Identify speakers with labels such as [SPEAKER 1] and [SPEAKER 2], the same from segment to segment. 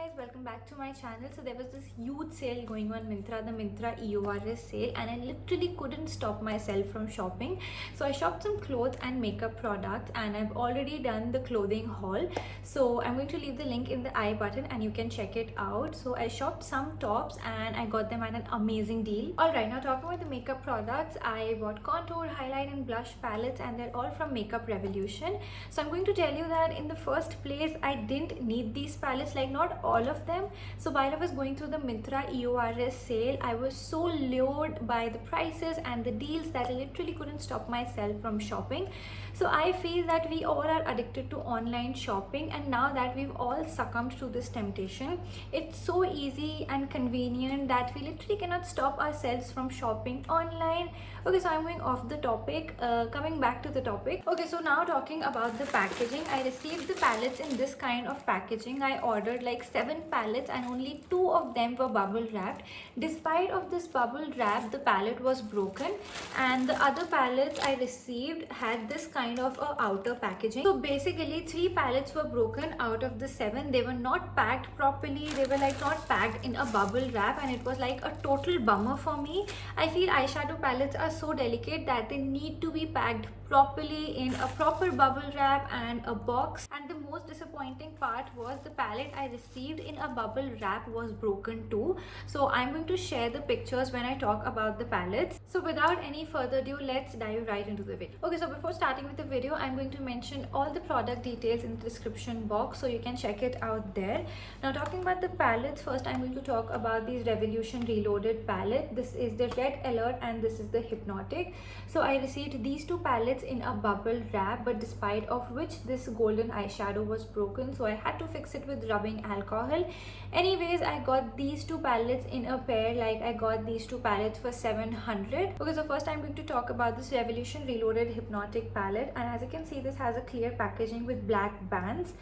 [SPEAKER 1] guys, welcome back to my channel. So there was this huge sale going on Myntra, the Myntra EORS sale, and I literally couldn't stop myself from shopping. So I shopped some clothes and makeup products, and I've already done the clothing haul. So I'm going to leave the link in the I button and you can check it out. So I shopped some tops and I got them at an amazing deal. Alright, now talking about the makeup products, I bought contour, highlight and blush palettes, and they're all from Makeup Revolution. So I'm going to tell you that in the first place I didn't need these palettes, like not all of them. So while I was going through the Myntra EORS sale, I was so lured by the prices and the deals that I literally couldn't stop myself from shopping. So I feel that we all are addicted to online shopping, and now that we've all succumbed to this temptation, it's so easy and convenient that we literally cannot stop ourselves from shopping online. Okay, so I'm going off the topic, coming back to the topic. Okay, so now talking about the packaging, I received the palettes in this kind of packaging. I ordered like 7 palettes and only 2 of them were bubble wrapped. Despite of this bubble wrap, the palette was broken, and the other palettes I received had this kind of a outer packaging. So basically 3 palettes were broken out of the 7. They were not packed properly. They were like not packed in a bubble wrap, and it was like a total bummer for me. I feel eyeshadow palettes are so delicate that they need to be packed properly in a proper bubble wrap and a box. And the most disappointing part was the palette I received in a bubble wrap was broken too. So I'm going to share the pictures when I talk about the palettes. So without any further ado, let's dive right into the video. Okay, so before starting with the video, I'm going to mention all the product details in the description box so you can check it out there. Now talking about the palettes, first I'm going to talk about these Revolution Reloaded palette. This is the Red Alert and this is the Hypnotic. So I received these 2 palettes in a bubble wrap, but despite of which this golden eyeshadow was broken, so I had to fix it with rubbing alcohol. Anyways, I got these 2 palettes in a pair, like I got these 2 palettes for 700. Okay, so first I'm going to talk about this Revolution Reloaded Hypnotic palette, and as you can see, this has a clear packaging with black bands.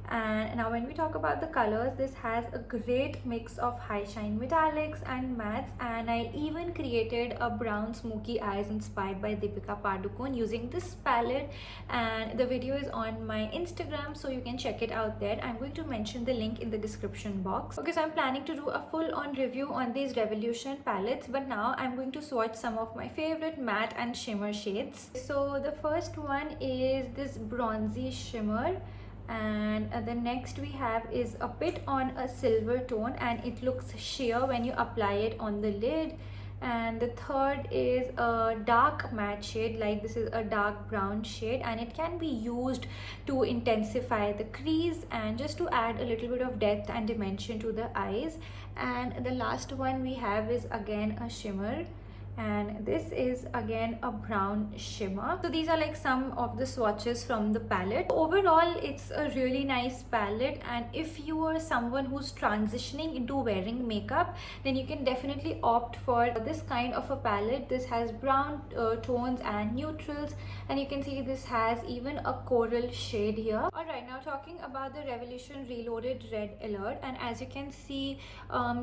[SPEAKER 1] And now when we talk about the colors, this has a great mix of high shine metallics and mattes, and I even created a brown smoky eyes inspired by Deepika Padukone using this palette, and the video is on my Instagram so you can check it out there. I'm going to mention the link in the description box. Okay, so I'm planning to do a full-on review on these Revolution palettes, but now I'm going to swatch some of my favorite matte and shimmer shades. So the first one is this bronzy shimmer, and the next we have is a bit on a silver tone and it looks sheer when you apply it on the lid. And the third is a dark matte shade, like this is a dark brown shade, and it can be used to intensify the crease and just to add a little bit of depth and dimension to the eyes. And the last one we have is again a shimmer, and this is again a brown shimmer. So these are like some of the swatches from the palette. Overall, it's a really nice palette, and if you are someone who's transitioning into wearing makeup, then you can definitely opt for this kind of a palette. This has brown tones and neutrals, and you can see this has even a coral shade here. Alright, now talking about the Revolution Reloaded Red Alert, and as you can see,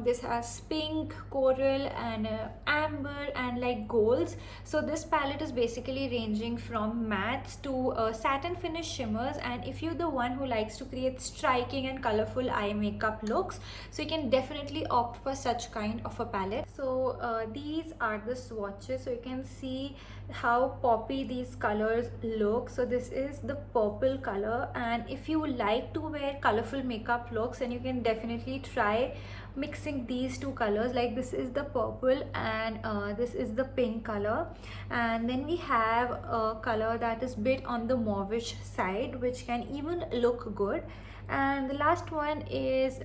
[SPEAKER 1] this has pink, coral and amber and like golds. So this palette is basically ranging from mattes to satin finish shimmers, and if you're the one who likes to create striking and colorful eye makeup looks, so you can definitely opt for such kind of a palette. So these are the swatches, so you can see how poppy these colors look. So this is the purple color, and if you like to wear colorful makeup looks, then you can definitely try mixing these 2 colors. Like this is the purple and this is the pink color, and then we have a color that is bit on the mauvish side, which can even look good. And the last one is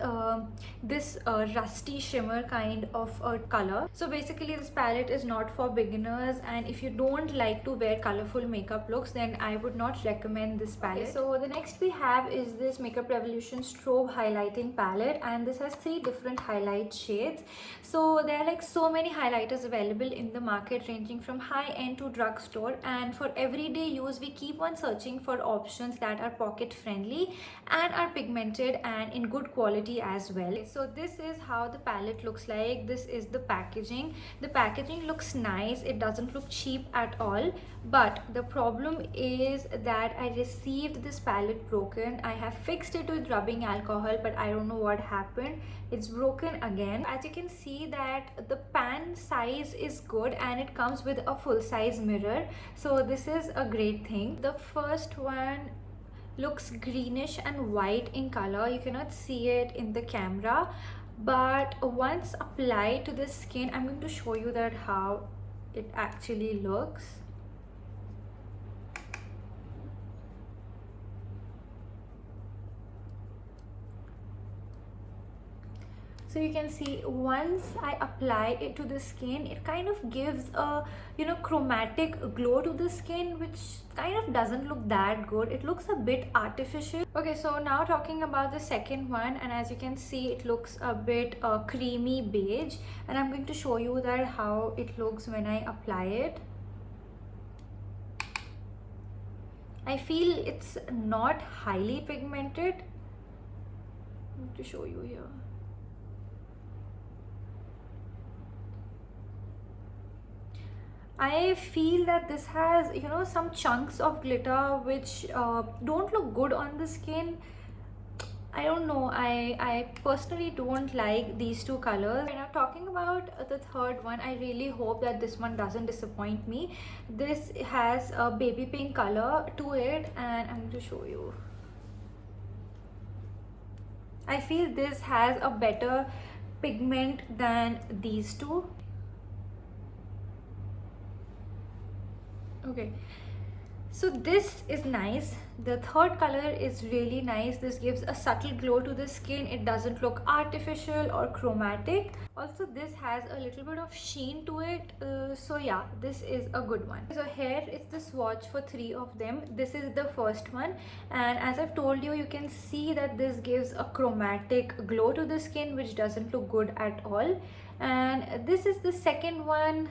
[SPEAKER 1] this rusty shimmer kind of a color. So basically this palette is not for beginners, and if you don't like to wear colorful makeup looks, then I would not recommend this palette. Okay, so the next we have is this Makeup Revolution Strobe Highlighting Palette, and this has 3 different highlight shades. So there are like so many highlighters available in the market, ranging from high end to drugstore, and for everyday use we keep on searching for options that are pocket friendly and are not pigmented and in good quality as well. So this is how the palette looks like. This is the packaging. The packaging looks nice, it doesn't look cheap at all, but the problem is that I received this palette broken. I have fixed it with rubbing alcohol, but I don't know what happened. It's broken again. As you can see that the pan size is good and it comes with a full size mirror, so this is a great thing. The first one looks greenish and white in color. You cannot see it in the camera, but once applied to the skin, I'm going to show you that how it actually looks. So you can see once I apply it to the skin, it kind of gives a chromatic glow to the skin, which kind of doesn't look that good. It looks a bit artificial. Okay, so now talking about the second one, and as you can see it looks a bit creamy beige, and I'm going to show you that how it looks when I apply it. I feel it's not highly pigmented. I'm going to show you here. I feel that this has some chunks of glitter which don't look good on the skin. I don't know, I personally don't like these two colors. Now talking about the third one, I really hope that this one doesn't disappoint me. This has a baby pink color to it, and I'm going to show you. I feel this has a better pigment than these two. Okay, so this is nice. The third color is really nice. This gives a subtle glow to the skin. It doesn't look artificial or chromatic. Also, this has a little bit of sheen to it. So yeah, this is a good one. So here is the swatch for 3 of them. This is the first one, and as I've told you, you can see that this gives a chromatic glow to the skin, which doesn't look good at all. And this is the second one,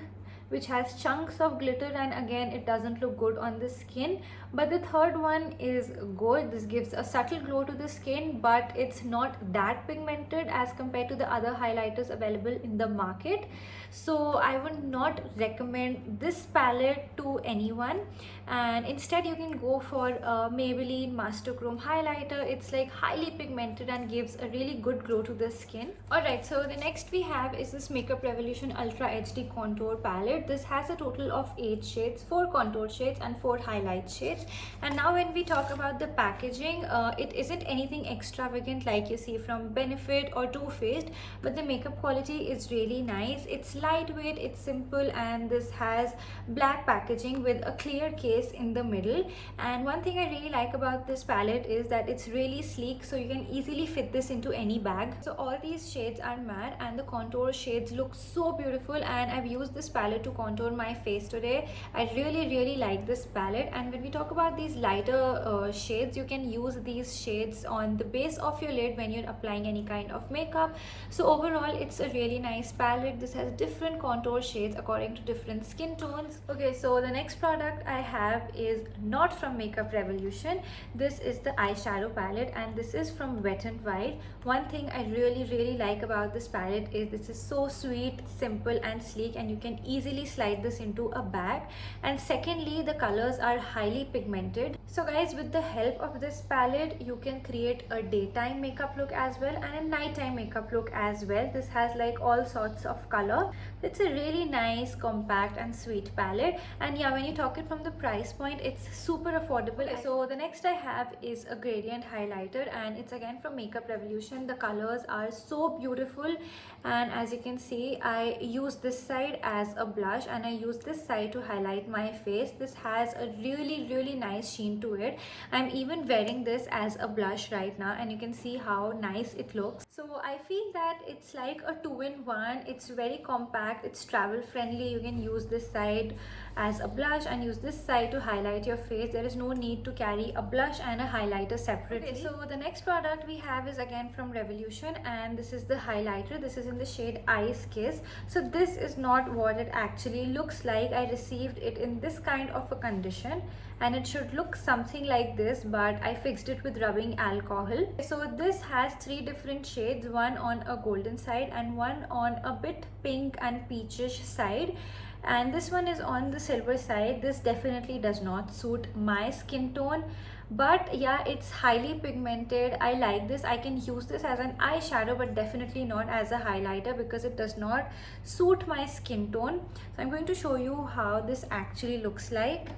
[SPEAKER 1] which has chunks of glitter, and again it doesn't look good on the skin. But the third one is good. This gives a subtle glow to the skin, but it's not that pigmented as compared to the other highlighters available in the market. So I would not recommend this palette to anyone, and instead you can go for a Maybelline Master Chrome highlighter. It's like highly pigmented and gives a really good glow to the skin. Alright, so the next we have is this Makeup Revolution Ultra HD Contour Palette. This has a total of 8 shades, 4 contour shades and 4 highlight shades. And now when we talk about the packaging, it isn't anything extravagant like you see from Benefit or Too Faced, but the makeup quality is really nice. It's lightweight, it's simple, and this has black packaging with a clear case in the middle. And one thing I really like about this palette is that it's really sleek, so you can easily fit this into any bag. So all these shades are matte and the contour shades look so beautiful, and I've used this palette to contour my face today. I really like this palette. And when we talk about these lighter shades, you can use these shades on the base of your lid when you're applying any kind of makeup. So overall it's a really nice palette. This has different contour shades according to different skin tones. Okay, so the next product I have is not from Makeup Revolution. This is the eyeshadow palette, and this is from Wet n Wild. One thing I really like about this palette is this is so sweet, simple and sleek, and you can easily slide this into a bag. And secondly, the colors are highly pigmented. So guys, with the help of this palette, you can create a daytime makeup look as well and a nighttime makeup look as well. This has like all sorts of color. It's a really nice, compact and sweet palette. And yeah, when you talk it from the price point, it's super affordable. So the next I have is a gradient highlighter, and it's again from Makeup Revolution. The colors are so beautiful, and as you can see, I use this side as a blush and I use this side to highlight my face. This has a really nice sheen to it. I'm even wearing this as a blush right now, and you can see how nice it looks. So I feel that it's like a 2-in-1. It's very compact, it's travel friendly. You can use this side as a blush and use this side to highlight your face. There is no need to carry a blush and a highlighter separately. Okay, so the next product we have is again from Revolution, and this is the highlighter. This is in the shade Ice Kiss. So this is not what it actually looks like. I received it in this kind of a condition, and it should look something like this, but I fixed it with rubbing alcohol. So this has 3 different shades, one on a golden side and one on a bit pink and peachish side, and this one is on the silver side. This definitely does not suit my skin tone, but yeah, it's highly pigmented. I like this. I can use this as an eyeshadow, but definitely not as a highlighter because it does not suit my skin tone. So I'm going to show you how this actually looks like.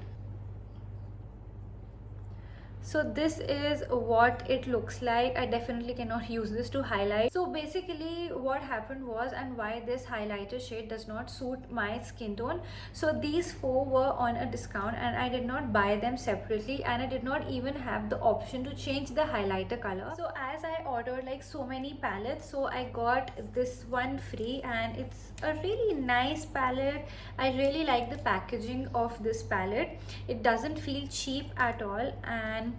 [SPEAKER 1] So this is what it looks like. I definitely cannot use this to highlight. So basically what happened was, and why this highlighter shade does not suit my skin tone, so these 4 were on a discount and I did not buy them separately, and I did not even have the option to change the highlighter color. So as I ordered like so many palettes, so I got this one free, and it's a really nice palette. I really like the packaging of this palette. It doesn't feel cheap at all, and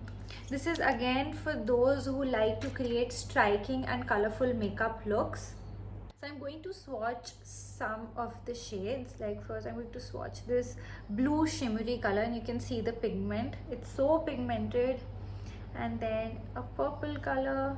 [SPEAKER 1] this is again for those who like to create striking and colorful makeup looks. So I'm going to swatch some of the shades. Like first I'm going to swatch this blue shimmery color, and you can see the pigment. It's so pigmented. And then a purple color.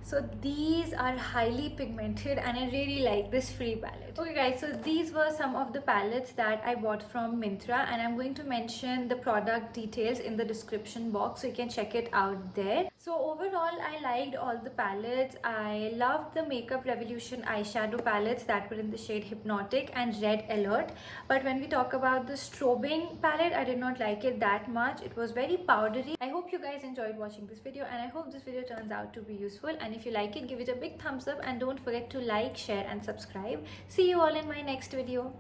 [SPEAKER 1] So these are highly pigmented and I really like this free palette. Okay guys, so these were some of the palettes that I bought from Myntra, and I'm going to mention the product details in the description box so you can check it out there. So overall I liked all the palettes. I loved the Makeup Revolution eyeshadow palettes that were in the shade Hypnotic and Red Alert. But when we talk about the Strobing palette, I did not like it that much. It was very powdery. I hope you guys enjoyed watching this video, and I hope this video turns out to be useful. And if you like it, give it a big thumbs up, and don't forget to like, share and subscribe. See you all in my next video.